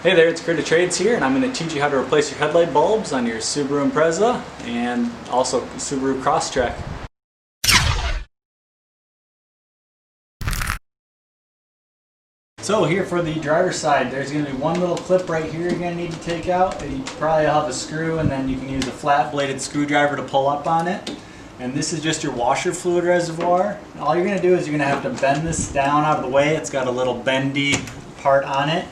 Hey there, it's Creative Trades here, and I'm going to teach you how to replace your headlight bulbs on your Subaru Impreza and also Subaru Crosstrek. So here for the driver's side, there's going to be one little clip right here you're going to need to take out. You probably have a screw, and then you can use a flat bladed screwdriver to pull up on it. And this is just your washer fluid reservoir. All you're going to do is you're going to have to bend this down out of the way. It's got a little bendy part on it.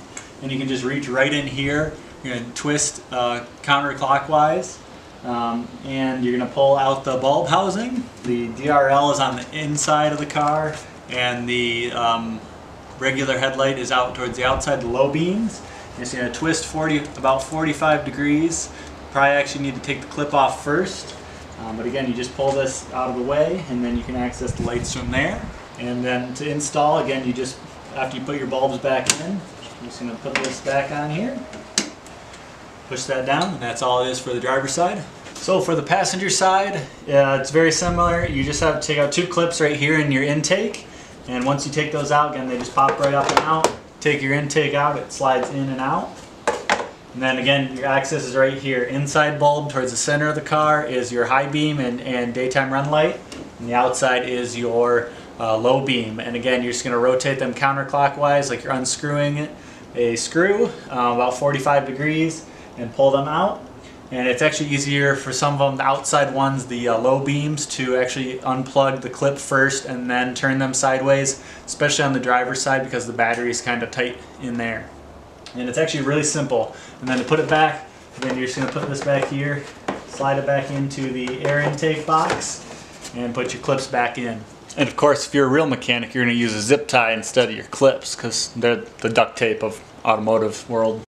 And you can just reach right in here. You're going to twist counterclockwise, and you're going to pull out the bulb housing. The DRL is on the inside of the car, and the regular headlight is out towards the outside, the low beams. You're just going to twist about 45 degrees. Probably actually need to take the clip off first, but again, you just pull this out of the way, and then you can access the lights from there. And then to install, again, you just, after you put your bulbs back in, I'm just going to put this back on here, push that down, and that's all it is for the driver's side. So for the passenger side, it's very similar. You just have to take out two clips right here in your intake, and once you take those out, again, they just pop right up and out. Take your intake out, it slides in and out. And then again, your access is right here. Inside bulb towards the center of the car is your high beam and daytime run light, and the outside is your low beam. And again, you're just going to rotate them counterclockwise like you're unscrewing a screw about 45 degrees and pull them out. And it's actually easier for some of them, the outside ones, the low beams, to actually unplug the clip first and then turn them sideways, especially on the driver's side because the battery is kind of tight in there. And it's actually really simple. And then to put it back, then you're just going to put this back here, slide it back into the air intake box, and put your clips back in. And of course, if you're a real mechanic, you're going to use a zip tie instead of your clips because they're the duct tape of automotive world.